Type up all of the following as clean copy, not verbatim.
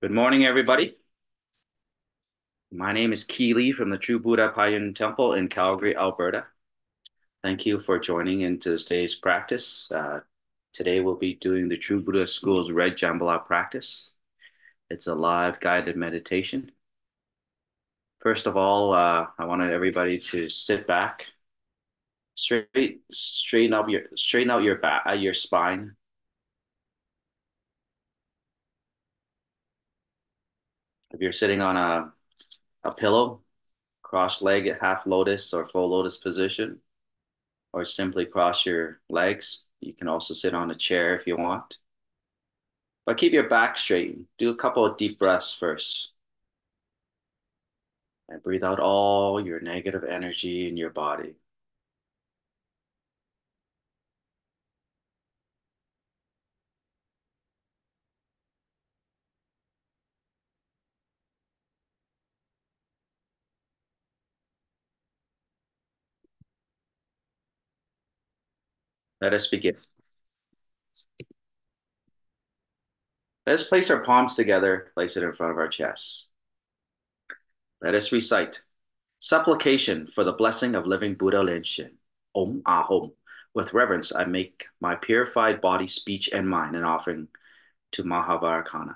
Good morning, everybody. My name is Keely from the True Buddha Payun Temple in Calgary, Alberta. Thank you for joining in today's practice. Today we'll be doing the True Buddha School's Red Jambhala practice. It's a live guided meditation. First of all, I wanted everybody to sit back, straighten out your back, your spine. If you're sitting on a pillow, cross-legged, half lotus or full lotus position, or simply cross your legs. You can also sit on a chair if you want. But keep your back straight. Do a couple of deep breaths first. And breathe out all your negative energy in your body. Let us begin. Let us place our palms together, place it in front of our chests. Let us recite supplication for the blessing of living Buddha Lin Om Ahom. With reverence, I make my purified body, speech, and mind an offering to Mahavarakana.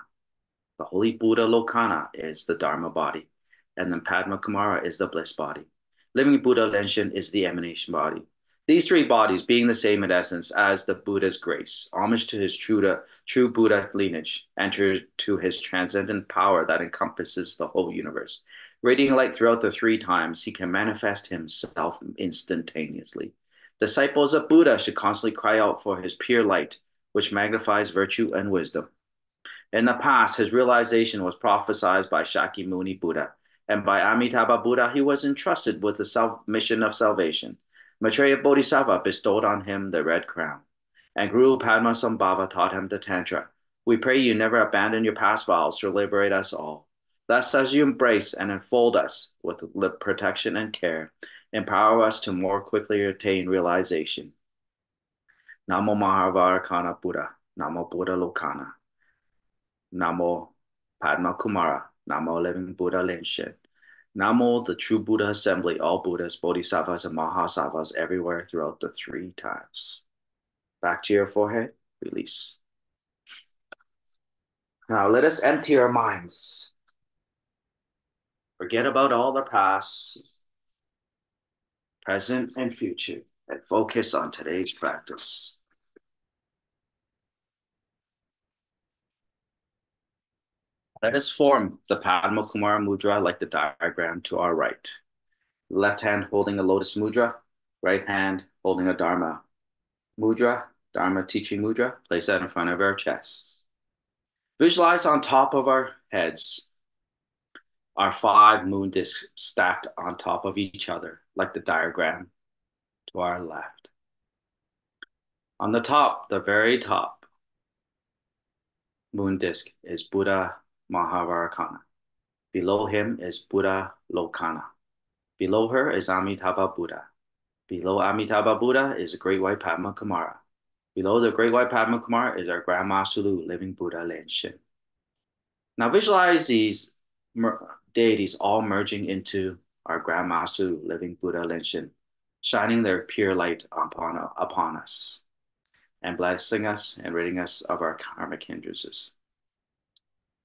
The holy Buddha Lokana is the Dharma body, and then Padma Kumara is the bliss body. Living Buddha Lenshin is the emanation body. These three bodies being the same in essence as the Buddha's grace, homage to his true Buddha lineage, and to his transcendent power that encompasses the whole universe. Radiating light throughout the three times, he can manifest himself instantaneously. Disciples of Buddha should constantly cry out for his pure light, which magnifies virtue and wisdom. In the past, his realization was prophesied by Shakyamuni Buddha, and by Amitabha Buddha, he was entrusted with the mission of salvation. Maitreya Bodhisattva bestowed on him the red crown, and Guru Padmasambhava taught him the Tantra. We pray you never abandon your past vows to liberate us all. Thus, as you embrace and enfold us with protection and care, empower us to more quickly attain realization. Namo Mahavarakana Buddha, Namo Buddha Lokana. Namo Padma Kumara, Namo Living Buddha Lenshin, Namo the True Buddha Assembly, all Buddhas, Bodhisattvas, and Mahasattvas everywhere throughout the three times. Back to your forehead, release. Now let us empty our minds. Forget about all the past, present, and future, and focus on today's practice. Let us form the Padma Kumara Mudra like the diagram to our right. Left hand holding a lotus mudra, right hand holding a Dharma mudra, Dharma teaching mudra. Place that in front of our chest. Visualize on top of our heads our 5 moon discs stacked on top of each other, like the diagram to our left. On the top, the very top moon disc is Buddha Mahavarakana. Below him is Buddha Lokana. Below her is Amitabha Buddha. Below Amitabha Buddha is the Great White Padma Kumara. Below the Great White Padma Kumara is our Grandmaster Lu, Living Buddha Lenshin. Now visualize these deities all merging into our Grandmaster Lu, Living Buddha Lenshin, shining their pure light upon us and blessing us and ridding us of our karmic hindrances.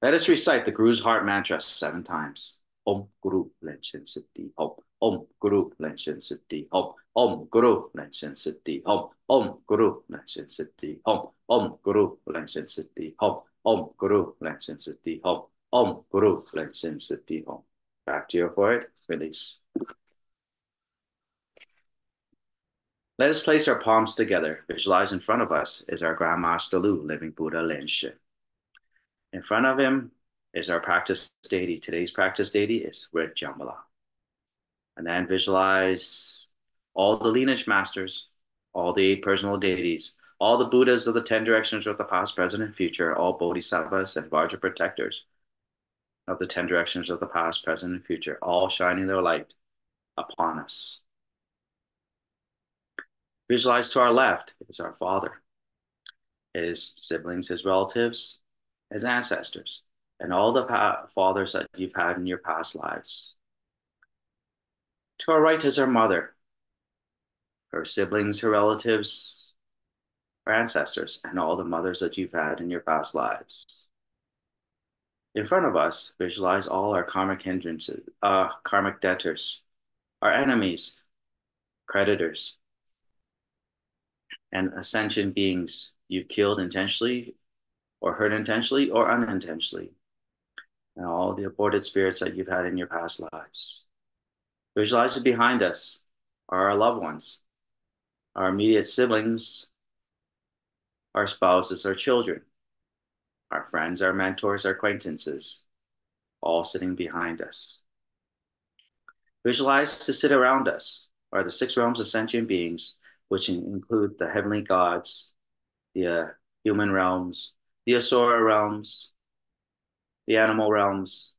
Let us recite the Guru's heart mantra 7 times. Om Guru Lenshin Siddhi Om. Om Guru Lenshin Siddhi Om. Om Guru Lenshin Siddhi Om. Om Guru Lenshin Siddhi Om. Om Guru Lenshin Siddhi Om. Om Guru Lenshin Siddhi Om. Om Guru Lenshin Siddhi Om. Back to your forehead. Release. Let us place our palms together. Visualize in front of us is our Grandmaster Lu, Living Buddha Lenshin. In front of him is our practice deity. Today's practice deity is Red Jambhala. And then visualize all the lineage masters, all the 8 personal deities, all the Buddhas of the 10 directions of the past, present, and future, all bodhisattvas and Vajra protectors of the 10 directions of the past, present, and future, all shining their light upon us. Visualize to our left is our father, his siblings, his relatives, his ancestors. and all the fathers that you've had in your past lives. To our right is our mother, her siblings, her relatives, our ancestors, and all the mothers that you've had in your past lives. In front of us, visualize all our karmic hindrances, karmic debtors, our enemies, creditors, and ascension beings you've killed intentionally or hurt intentionally or unintentionally, and all the aborted spirits that you've had in your past lives. Visualize it behind us are our loved ones, our immediate siblings, our spouses, our children, our friends, our mentors, our acquaintances, all sitting behind us. Visualize to sit around us are the six realms of sentient beings, which include the heavenly gods, the human realms, the Asura realms, the animal realms,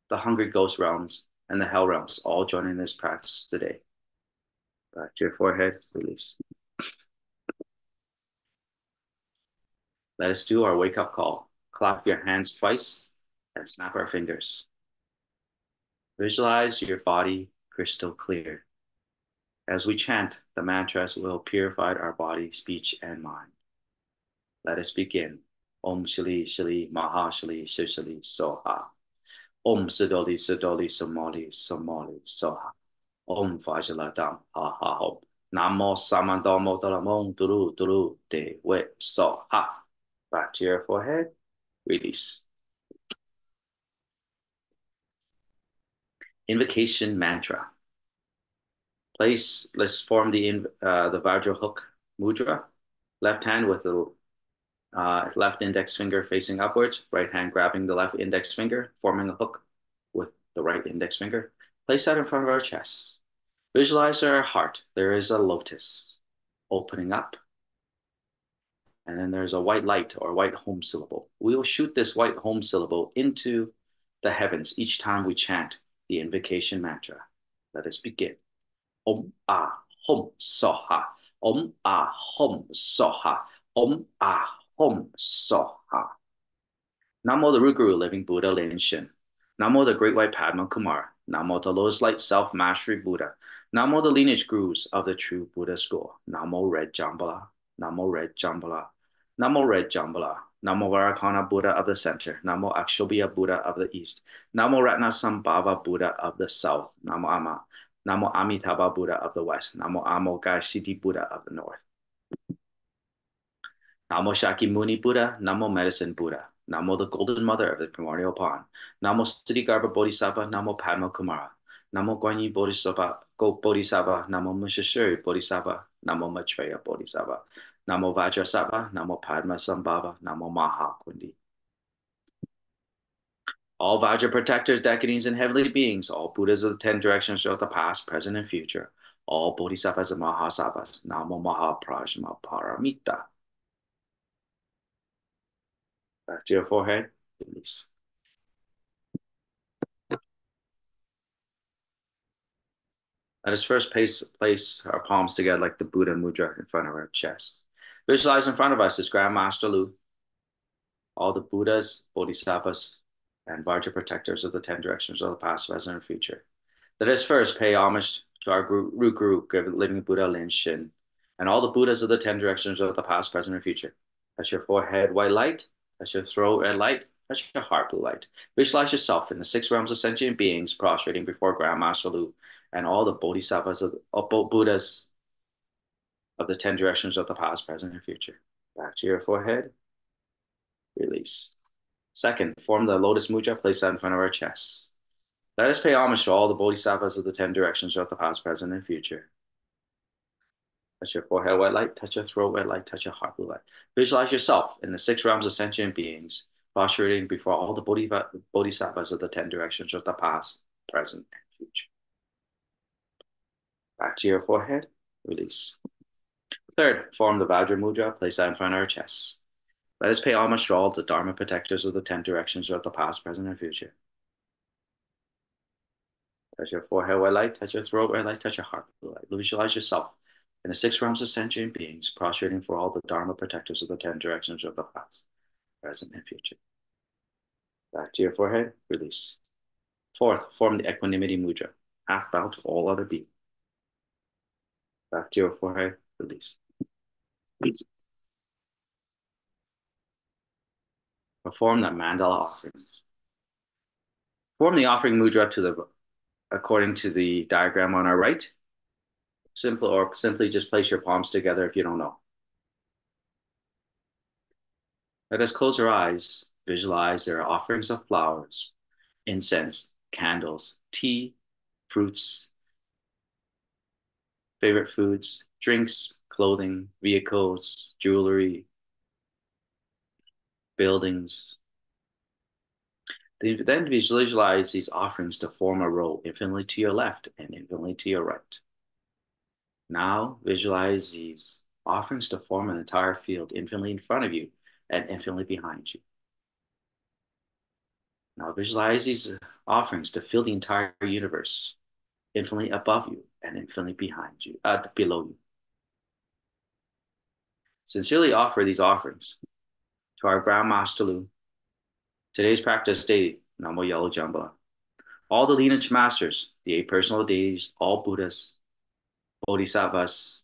the hungry ghost realms, and the hell realms, all joining this practice today. Back to your forehead, release. Let us do our wake up call. Clap your hands twice and snap our fingers. Visualize your body crystal clear. As we chant, the mantras will purify our body, speech, and mind. Let us begin. Om Shili Shili Maha Shili Shishali Soha. Om Sidoli Sidoli Somoli Somoli Soha. Om Fajaladam Ha Ha Hom. Namo Samandomo Dalamon Duru Duru De We Soha. Back to your forehead. Release. Invocation mantra. Let's form the Vajra hook mudra. Left hand with the left index finger facing upwards, right hand grabbing the left index finger, forming a hook with the right index finger. Place that in front of our chest. Visualize our heart. There is a lotus opening up, and then there's a white light or white home syllable. We will shoot this white home syllable into the heavens each time we chant the invocation mantra. Let us begin. Om Ah Hum Soha. Om Ah Hum Soha. Om Ah Hum Soha. Namo the Root Guru, Living Buddha, Lin Shin. Namo the Great White Padma Kumar. Namo the Lotus Light Self Mastery Buddha. Namo the lineage gurus of the true Buddha school. Namo Red Jambhala. Namo Red Jambhala. Namo Red Jambhala. Namo Varakana Buddha of the center. Namo Akshobhya Buddha of the east. Namo Ratnasambhava Buddha of the south. Namo Ama. Namo Amitabha Buddha of the west. Namo Amogai Siddhi Buddha of the north. Namo Shakyamuni Buddha. Namo Medicine Buddha. Namo the Golden Mother of the Primordial Pond. Namo Siddhigarbha Bodhisattva. Namo Padma Kumara. Namo Guanyin Bodhisattva. Go Bodhisattva. Namo Mushashuri Bodhisattva. Namo Maitreya Bodhisattva. Namo Vajrasattva. Namo Padma Sambhava. Namo Maha Kundi. All Vajra protectors, decadents, and heavenly beings, all Buddhas of the 10 directions of the past, present, and future, all Bodhisattvas and Mahasattvas, Namo Mahaprajna Paramita. Back to your forehead, release. Let us first place our palms together like the Buddha mudra in front of our chest. Visualize in front of us is Grandmaster Lu, all the Buddhas, Bodhisattvas, and Vajra protectors of the 10 directions of the past, present, and future. Let us first pay homage to our root guru, living Buddha Lin Shin, and all the Buddhas of the 10 directions of the past, present, and future. Touch your forehead, white light. Touch your throat, red light. Touch your heart, blue light. Visualize yourself in the 6 realms of sentient beings prostrating before Grandmaster Lu and all the Bodhisattvas of Buddhas of the 10 directions of the past, present, and future. Back to your forehead. Release. Second, form the lotus mudra. Place that in front of our chest. Let us pay homage to all the Bodhisattvas of the 10 directions of the past, present, and future. Touch your forehead, white light. Touch your throat, red light. Touch your heart, blue light. Visualize yourself in the 6 realms of sentient beings, prostrating before all the Bodhisattvas of the 10 directions of the past, present, and future. Back to your forehead. Release. Third, form the Vajra mudra. Place that in front of our chest. Let us pay homage to all the Dharma protectors of the 10 directions of the past, present, and future. Touch your forehead, white light. Touch your throat, red light. Touch your heart, blue light. Visualize yourself in the 6 realms of sentient beings, prostrating for all the Dharma protectors of the 10 directions of the past, present, and future. Back to your forehead, release. Fourth, form the equanimity mudra. Half bow to all other beings. Back to your forehead, release. Perform the mandala offering. Form the offering mudra according to the diagram on our right. Simple or simply just place your palms together if you don't know. Let us close our eyes. Visualize there are offerings of flowers, incense, candles, tea, fruits, favorite foods, drinks, clothing, vehicles, jewelry, buildings. Then visualize these offerings to form a row infinitely to your left and infinitely to your right. Now visualize these offerings to form an entire field infinitely in front of you and infinitely behind you. Now visualize these offerings to fill the entire universe infinitely above you and infinitely below you. Sincerely offer these offerings to our Grand Master Lu. Today's practice day, Namo Yellow Jambhala. All the lineage masters, the eight personal deities, all Buddhas, Bodhisattvas,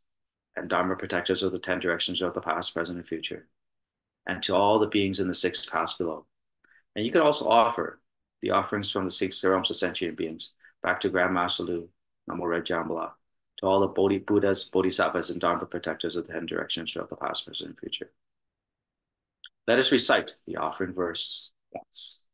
and Dharma protectors of the 10 directions of the past, present, and future, and to all the beings in the six paths below. And you can also offer the offerings from the six realms of sentient beings back to Grand Master Lu, Namo Red Jambhala, to all the Buddhas, Bodhisattvas, and Dharma protectors of the 10 directions of the past, present, and future. Let us recite the offering verse once.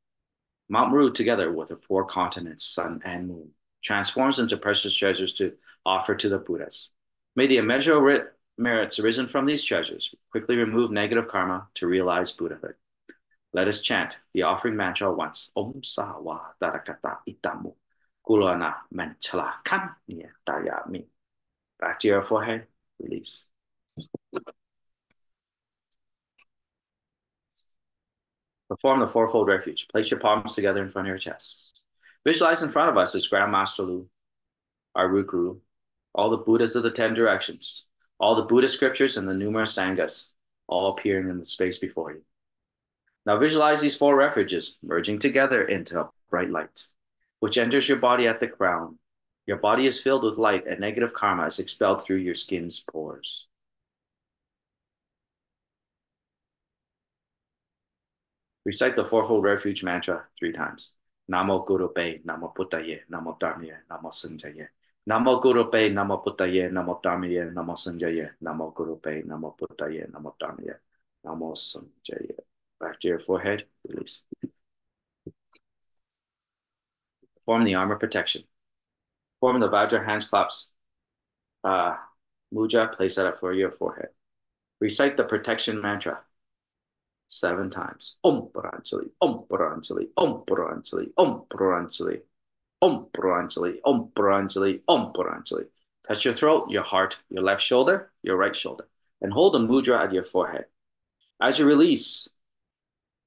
Mount Meru, together with the four continents, sun and moon, transforms into precious treasures to offer to the Buddhas. May the immeasurable merits arisen from these treasures quickly remove negative karma to realize Buddhahood. Let us chant the offering mantra once. Om Sawa Darakata Itamu Kulana Manchala Kan Dayami. Back to your forehead, release. Perform the fourfold refuge. Place your palms together in front of your chest. Visualize in front of us is Grand Master Lu, our root guru, all the Buddhas of the 10 directions, all the Buddhist scriptures and the numerous sanghas, all appearing in the space before you. Now visualize these four refuges merging together into a bright light, which enters your body at the crown. Your body is filled with light and negative karma is expelled through your skin's pores. Recite the fourfold refuge mantra 3 times. Namo Guru Pe, Namo Buddhaye, Namo Dharmaye, Namo Sanjaye. Namo Guru Pe, Namo Buddhaye, Namo Dharmaye, Namo Sanjaye. Namo Guru Pe, Namo Buddhaye, Namo Dharmaye, Namo Sanjaye. Back to your forehead, release. Form the armor protection. Form the Vajra hands claps. Mudra, place that up for your forehead. Recite the protection mantra 7 times. Om Paranjali, Om Paranjali, Om Paranjali, Om Paranjali, Om Paranjali, Om Paranjali, Om Paranjali. Touch your throat, your heart, your left shoulder, your right shoulder, and hold the mudra at your forehead. As you release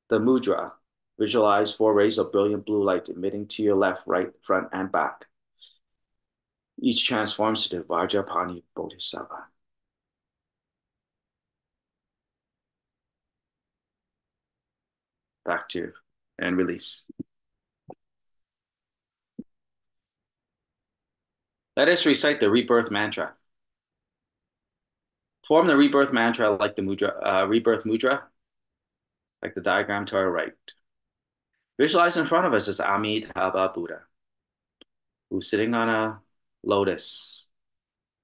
the mudra, visualize 4 rays of brilliant blue light emitting to your left, right, front, and back. Each transforms to the Vajrapani Bodhisattva. Back to you and release. Let us recite the rebirth mantra. Form the rebirth mantra like the mudra, rebirth mudra, like the diagram to our right. Visualize in front of us is Amitabha Buddha, who's sitting on a lotus,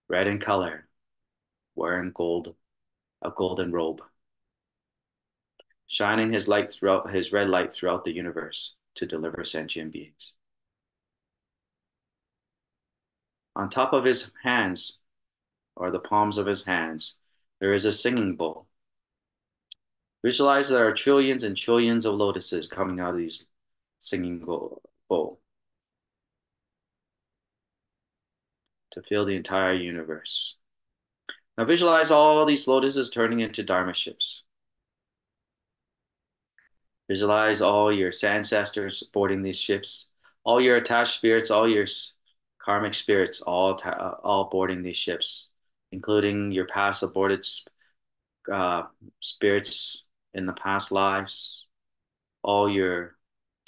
red in color, wearing a golden robe, shining his red light throughout the universe to deliver sentient beings. On top of his hands, or the palms of his hands, there is a singing bowl. Visualize there are trillions and trillions of lotuses coming out of these singing bowl to fill the entire universe. Now visualize all these lotuses turning into Dharma ships. Visualize all your ancestors boarding these ships, all your attached spirits, all your karmic spirits, all boarding these ships, including your past aborted spirits in the past lives, all your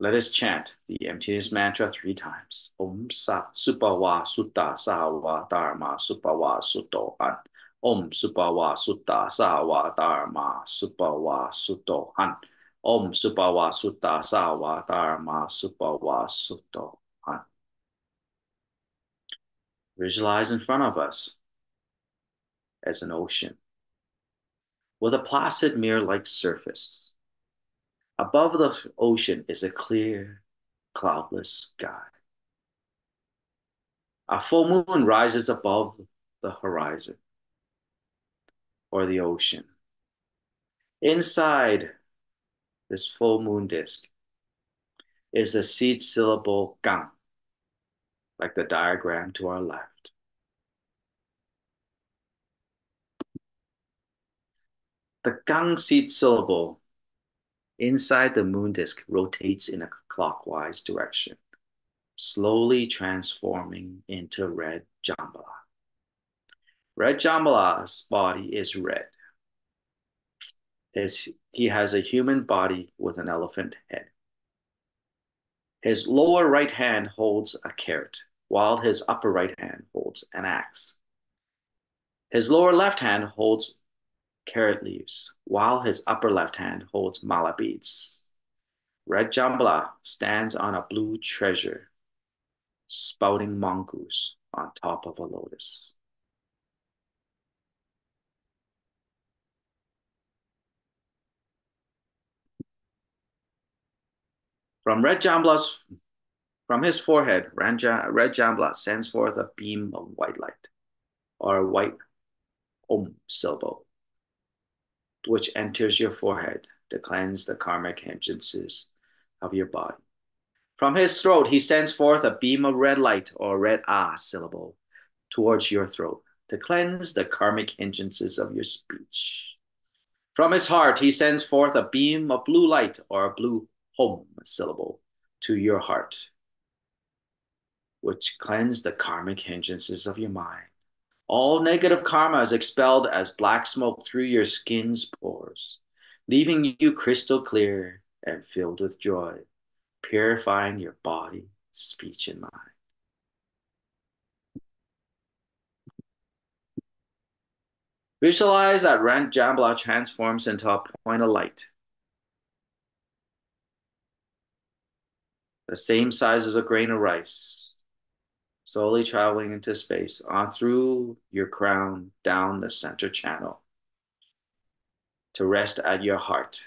Let us chant the emptiness mantra 3 times. Om Sa Supawa Sutta Sawa Dharma Supawa Sutto Han. Om Supawa Sutta Sawa Dharma Supawa Sutto Han. Om Supawa Sutta Sawa Dharma Supawa Sutto Han. Visualize in front of us as an ocean with a placid mirror-like surface. Above the ocean is a clear, cloudless sky. A full moon rises above the horizon or the ocean. Inside this full moon disk is the seed syllable gang, like the diagram to our left. The gang seed syllable inside the moon disk rotates in a clockwise direction, slowly transforming into red Jambhala. Red Jambhala's body is red. He has a human body with an elephant head. His lower right hand holds a carrot, while his upper right hand holds an axe. His lower left hand holds carrot leaves, while his upper left hand holds mala beads. Red Jambhala stands on a blue treasure, spouting mongoose on top of a lotus. From his forehead, Red Jambhala sends forth a beam of white light, or a white Om syllable, which enters your forehead to cleanse the karmic hindrances of your body. From his throat, he sends forth a beam of red light, or red ah syllable, towards your throat to cleanse the karmic hindrances of your speech. From his heart, he sends forth a beam of blue light, or a blue home syllable, to your heart, which cleanse the karmic hindrances of your mind. All negative karma is expelled as black smoke through your skin's pores, leaving you crystal clear and filled with joy, purifying your body, speech, and mind. Visualize that Red Jambhala transforms into a point of light, the same size as a grain of rice, slowly traveling into space on through your crown, down the center channel, to rest at your heart.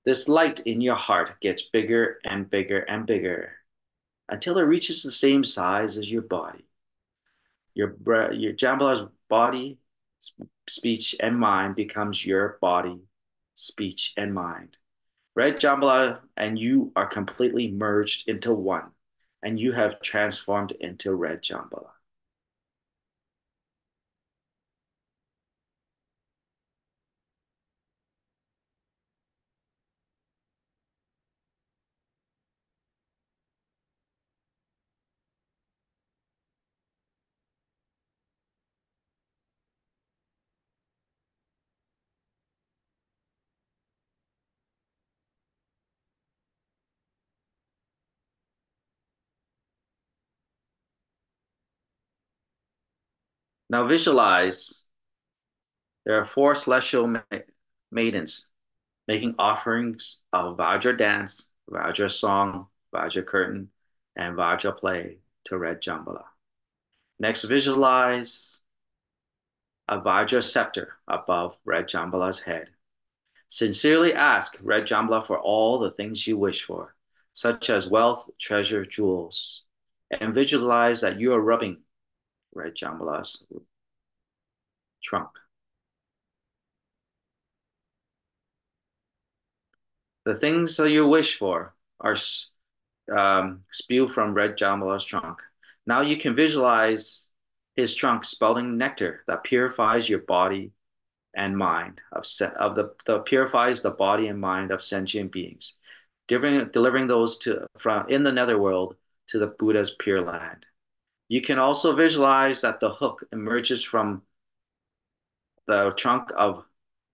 This light in your heart gets bigger and bigger and bigger until it reaches the same size as your body. Your Jambhala's body, speech, and mind becomes your body, speech, and mind. Red Jambhala and you are completely merged into one, and you have transformed into Red Jambhala. Now visualize there are 4 celestial maidens making offerings of Vajra dance, Vajra song, Vajra curtain, and Vajra play to Red Jambhala. Next, visualize a Vajra scepter above Red Jambhala's head. Sincerely ask Red Jambhala for all the things you wish for, such as wealth, treasure, jewels, and visualize that you are rubbing Red Jambhala's trunk. The things that you wish for are spewed from Red Jambhala's trunk. Now you can visualize his trunk spouting nectar that purifies your body and mind the purifies the body and mind of sentient beings, delivering those to from in the netherworld to the Buddha's pure land. You can also visualize that the hook emerges from the trunk of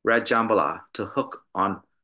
Red Jambhala to hook on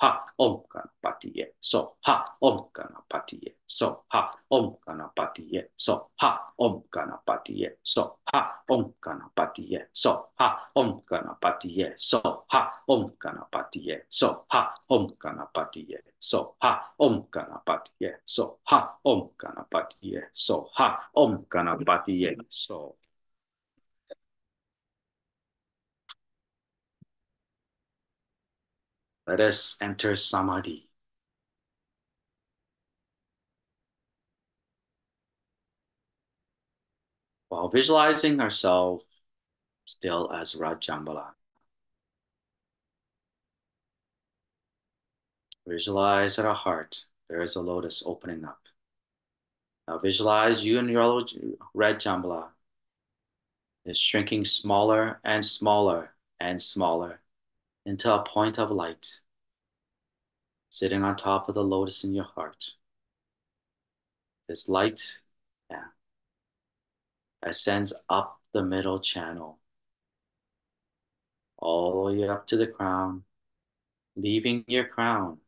ha om ganapati ye so ha om ganapati ye so ha om ganapati ye so ha om ganapati ye so ha om ganapati ye so ha om ganapati ye so ha om ganapati ye so ha om ganapati ye so ha om ganapati ye so ha om ganapati ye so ha om ganapati ye so. Let us enter samadhi. While visualizing ourselves still as Rajambhala. Visualize at our heart there is a lotus opening up. Now visualize you and your red Jambhala is shrinking smaller and smaller and smaller into a point of light sitting on top of the lotus in your heart. This light, yeah, ascends up the middle channel, all the way up to the crown, leaving your crown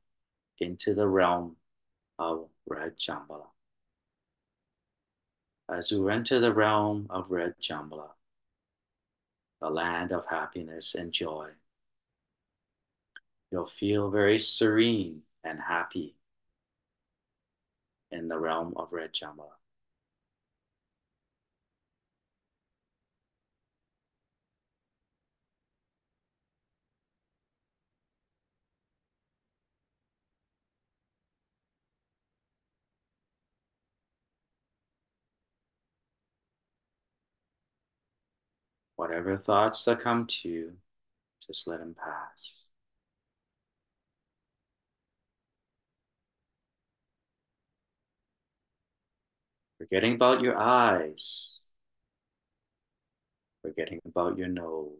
into the realm of red Jambhala. As you enter the realm of red Jambhala, the land of happiness and joy, you'll feel very serene and happy in the realm of red Jambhala. Whatever thoughts that come to you, just let them pass. Forgetting about your eyes, forgetting about your nose,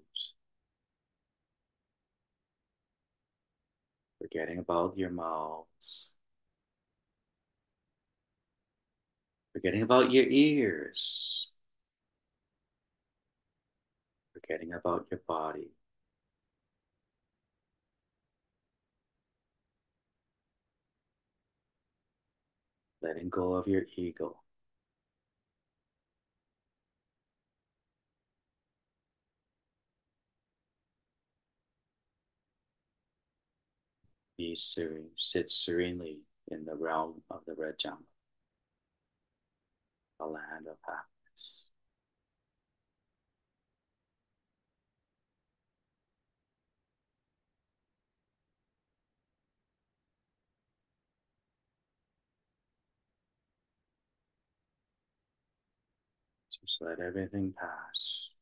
forgetting about your mouths, forgetting about your ears, forgetting about your body. Letting go of your ego. Be serene, sit serenely in the realm of the red Jambhala, the land of happiness. Just let everything pass.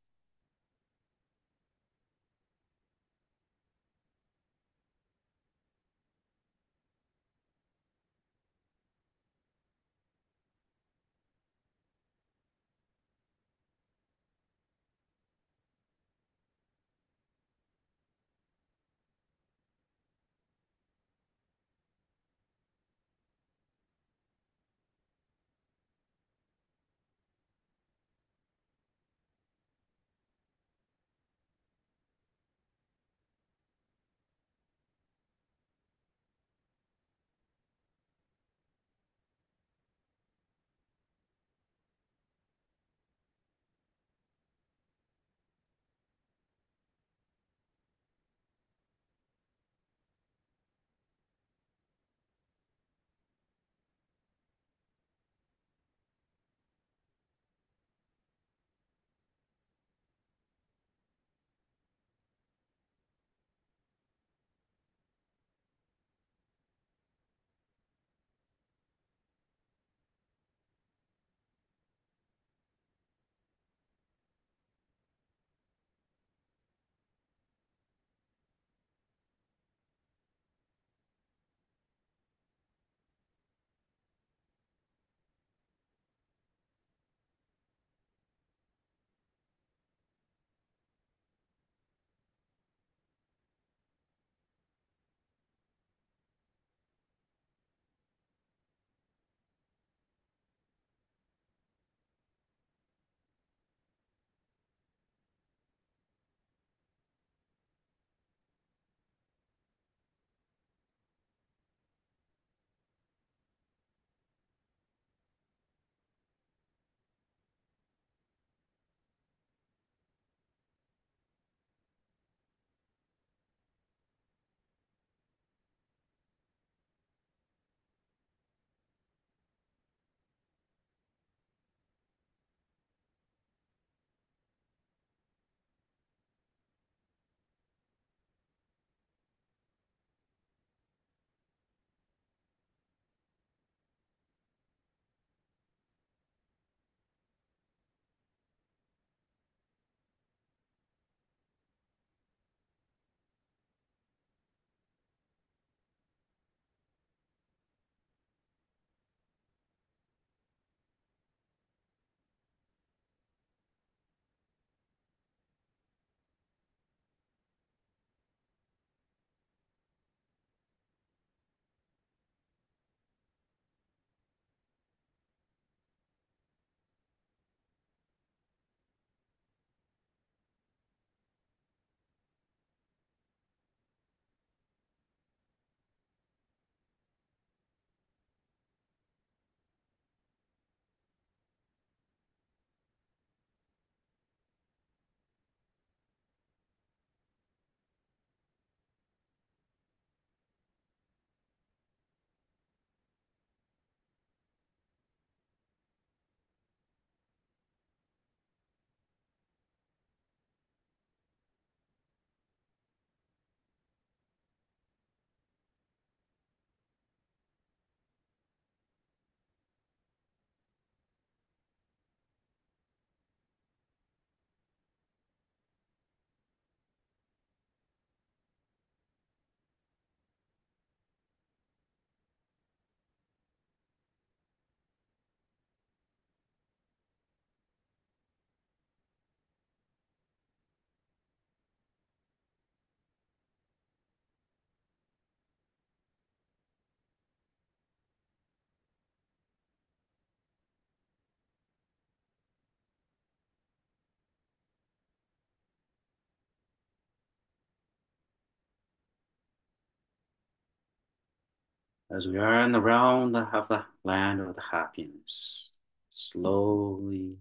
As we are in the realm of the land of the happiness, slowly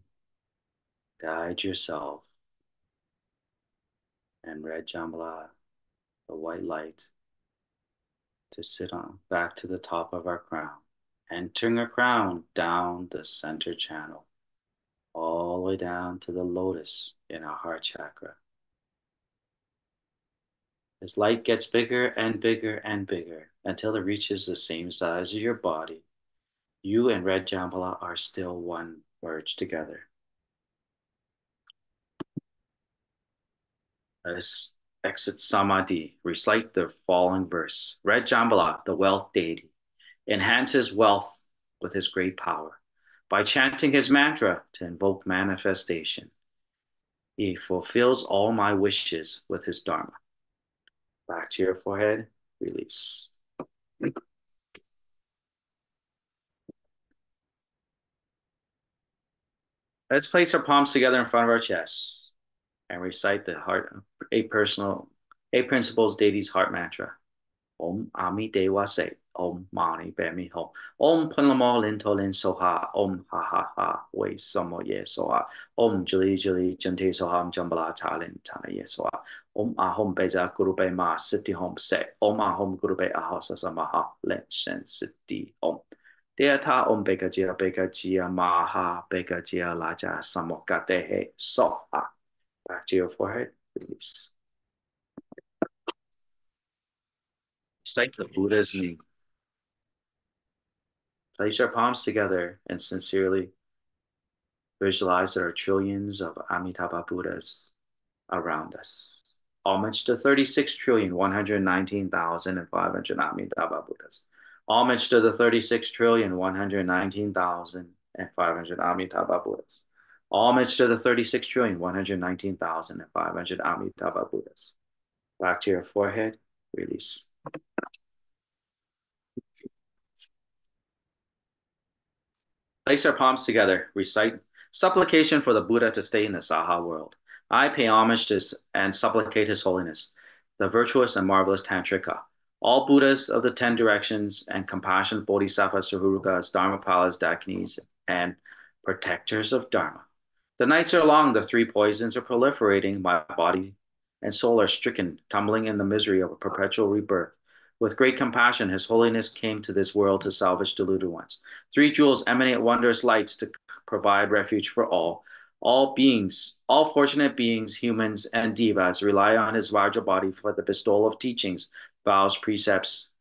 guide yourself and red Jambhala, the white light, to sit on back to the top of our crown, entering our crown down the center channel, all the way down to the lotus in our heart chakra. This light gets bigger and bigger and bigger until it reaches the same size as your body. You and red Jambhala are still one merged together. Let's exit Samadhi. Recite the following verse. Red Jambhala, the wealth deity, enhances wealth with his great power. By chanting his mantra to invoke manifestation, he fulfills all my wishes with his dharma. Back to your forehead, release. Let's place our palms together in front of our chests and recite the eight principles deity's heart mantra. Om Ami Dewa Se. Om Mani Bemi Ho. Om Punlamo Lintolin Soha. Om Ha Ha Ha. Wei Samo Ye Soha. Om Juli Juli Jante Soham Jambala Talin Tana Ye Soha. Om Ahom Beza Gurube Ma Siddhi Hom Se. Om Ahom Gurube Ahasa Samaha Len Shen Siddhi Om. Deata Om Beka Jia Maha Beka Jia Laja Samokatehe Soha. Back to your forehead. Release. Recite the Buddha's name. Place our palms together and sincerely visualize there are trillions of Amitabha Buddhas around us. Homage to 36,119,500 Amitabha Buddhas. Homage to the 36,119,500 Amitabha Buddhas. Homage to the 36,119,500 Amitabha Buddhas. Back to your forehead, release. Place our palms together. Recite supplication for the Buddha to stay in the Saha world. I pay homage to and supplicate His Holiness, the virtuous and marvelous Tantrika, all Buddhas of the 10 directions and compassionate Bodhisattvas, Sahurugas, Dharmapalas, Dakinis, and protectors of Dharma. The nights are long, the three poisons are proliferating, my body and soul are stricken, tumbling in the misery of a perpetual rebirth. With great compassion, His Holiness came to this world to salvage deluded ones. Three jewels emanate wondrous lights to provide refuge for all. All beings, all fortunate beings, humans and devas, rely on his larger body for the bestowal of teachings, vows, precepts,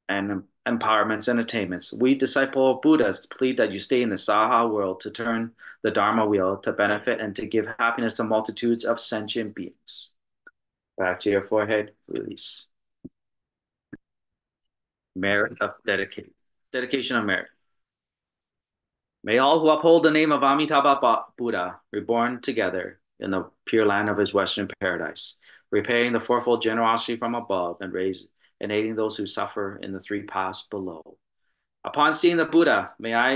and empowerments and attainments. We, disciple of Buddhas, plead that you stay in the Saha world to turn the Dharma wheel to benefit and to give happiness to multitudes of sentient beings. Back to your forehead, release. Merit of dedication of merit. May all who uphold the name of Amitabha Buddha reborn together in the pure land of his western paradise, repaying the fourfold generosity from above and aiding those who suffer in the three paths below. Upon seeing the Buddha, may I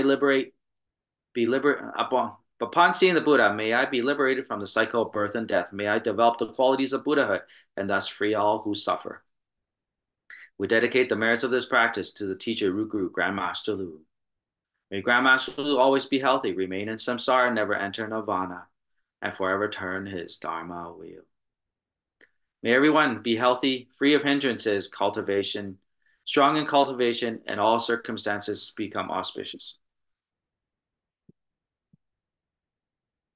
upon seeing the Buddha, may I be liberated from the cycle of birth and death. May I develop the qualities of Buddhahood and thus free all who suffer. We dedicate the merits of this practice to the teacher Rukuru, Grandmaster Lu. May Grandmaster Lu always be healthy, remain in samsara, never enter nirvana, and forever turn his dharma wheel. May everyone be healthy, free of hindrances, cultivation, strong in cultivation, and all circumstances become auspicious.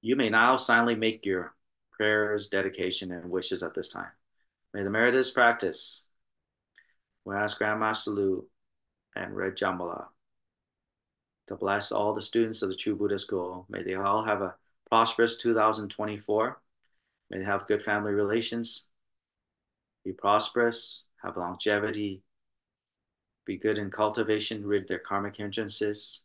You may now silently make your prayers, dedication, and wishes at this time. May the merit of this practice, we ask Grandmaster Lu and Red Jambhala to bless all the students of the True Buddha School. May they all have a prosperous 2024. May they have good family relations, be prosperous, have longevity, be good in cultivation, rid their karmic hindrances,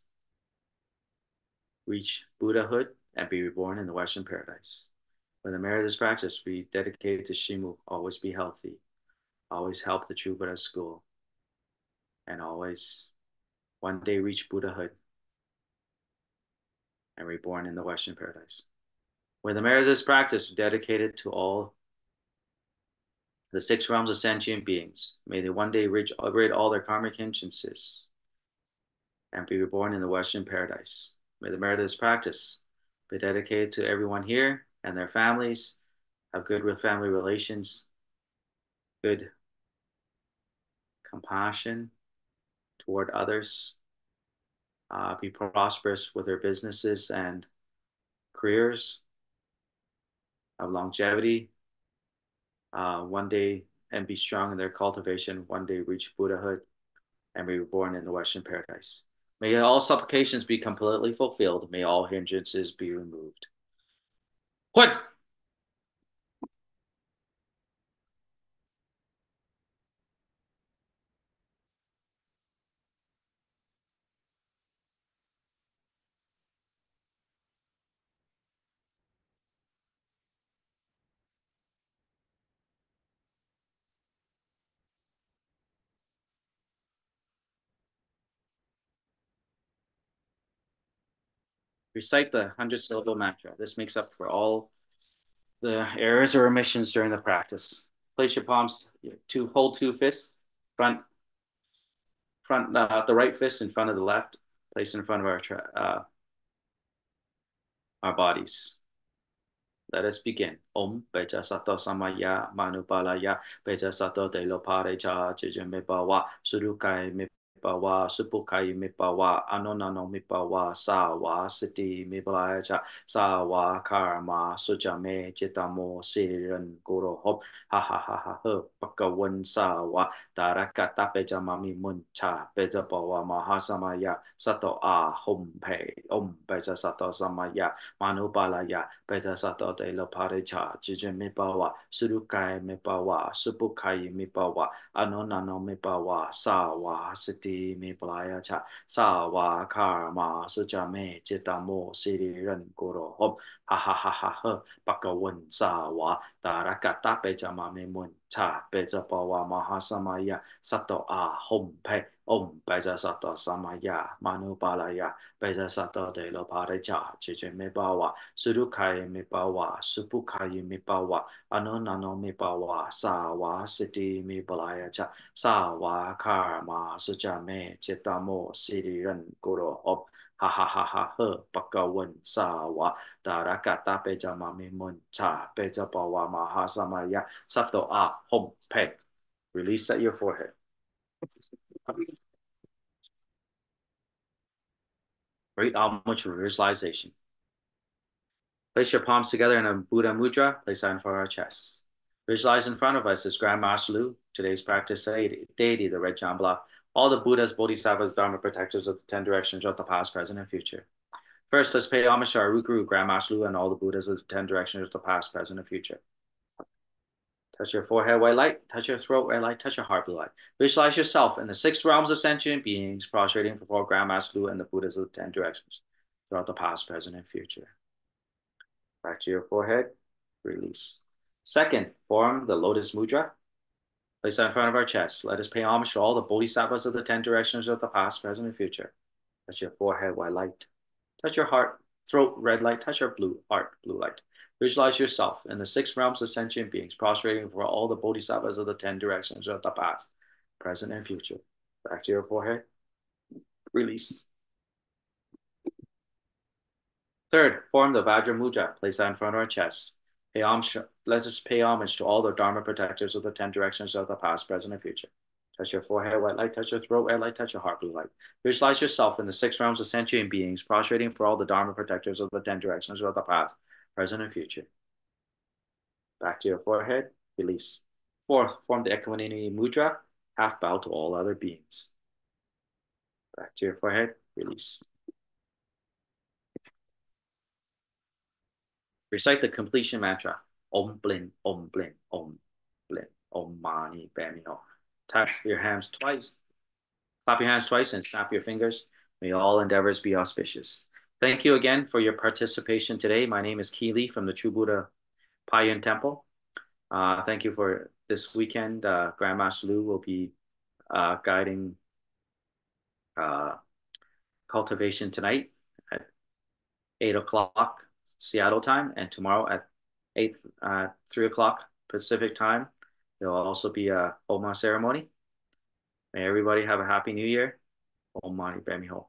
reach Buddhahood, and be reborn in the Western paradise. For the merit of this practice, be dedicated to Shimu, always be healthy, always help the True Buddha School, and always one day reach Buddhahood and reborn in the Western paradise. When the merit of this practice, dedicated to all The six realms of sentient beings. May they one day rid all their karmic hindrances and be reborn in the Western paradise. May the merit of this practice be dedicated to everyone here and their families, have good with family relations, good compassion toward others, be prosperous with their businesses and careers, have longevity, one day and be strong in their cultivation, one day reach Buddhahood and be reborn in the Western paradise. May all supplications be completely fulfilled. May all hindrances be removed. What? Recite the 100 syllable mantra. This makes up for all the errors or omissions during the practice. Place your palms to hold two fists, the right fist in front of the left, place in front of our bodies. Let us begin. Om Beja Sato Samaya Manupalaya Beja Sato De Lopare Cha Chijimepawa Surukai Mipawa Supukai Mipawa Anonano Mipawa Sawa Siti Mipalaya Cha Sawa Karma Sujame Chitamo Siran Guru Hop Ha Ha Ha Ha Ha Pakawan Sawa Tarakata Beja Mami Muncha Beja Pawa Mahasamaya Sato A Hom Pe Om Beja Sato Samaya Manupalaya Pesa Sato de la Parecha, Jijin Mipawa, Surukai Mipawa, Supukai Mipawa, Anonano Mipawa, Sawa, Siti Mipalaya Cha, Sawa, Karma, Sujame, Chitamo, Siri Ren Goro Hop, Ha Ha Ha Ha Ha, Bakawan Sawa, Tarakata Peja Mami Mun Cha, Peja Pawa Mahasamaya, Sato A Hom Pe, Om Peja Sato Samaya, Manupalaya, Peja Sato de la Parecha, Jijin Mipawa, Surukai Mipawa, Supukai Mipawa, Anonano Mipawa, Sawa, Siti Mipalaya Cha, Sawa, Karma, Sujame, Chitamo, Siri Ren Guru Hop, Ha Ha Ha Ha Ha, Bakawan Sawa, Tarakata Pejamami Mun Cha, Pejapawa Mahasamaya, Sato A, Hom Pe. Release at your forehead. Great homage for visualization. Place your palms together in a Buddha mudra. Place that in front of our chest. Visualize in front of us is Grandmaster Lu, today's practice deity, the red Jambhala, all the Buddhas, Bodhisattvas, Dharma protectors of the 10 directions of the past, present, and future. First, let's pay homage to our root guru, Grandmaster Lu, and all the Buddhas of the 10 directions of the past, present, and future. Touch your forehead, white light. Touch your throat, red light. Touch your heart, blue light. Visualize yourself in the 6 realms of sentient beings, prostrating before Grandmaster Lu and the Buddhas of the 10 directions throughout the past, present, and future. Back to your forehead, release. Second, form the lotus mudra. Place that in front of our chest. Let us pay homage to all the bodhisattvas of the 10 directions of the past, present, and future. Touch your forehead, white light. Touch your heart, throat, red light. Touch your heart, blue light. Visualize yourself in the 6 realms of sentient beings, prostrating for all the bodhisattvas of the 10 directions of the past, present, and future. Back to your forehead, release. Third, form the Vajra Mudra. Place that in front of our chest. Let us pay homage to all the Dharma protectors of the 10 directions of the past, present, and future. Touch your forehead, white light. Touch your throat, red light. Touch your heart, blue light. Visualize yourself in the 6 realms of sentient beings, prostrating for all the Dharma protectors of the 10 directions of the past, present, and future. Back to your forehead, release. Fourth, form the Equanimity Mudra. Half bow to all other beings. Back to your forehead, release. Recite the completion mantra. Om blin, om blin, om blin, om mani padme hum. Tap your hands twice. Clap your hands twice and snap your fingers. May all endeavors be auspicious. Thank you again for your participation today. My name is Keely from the True Buddha Payan Temple. Thank you for this weekend. Grandmaster Lu will be guiding cultivation tonight at 8 o'clock Seattle time, and tomorrow at 3 o'clock Pacific time. There will also be a Oma ceremony. May everybody have a happy new year. Om Mani Padme Hum.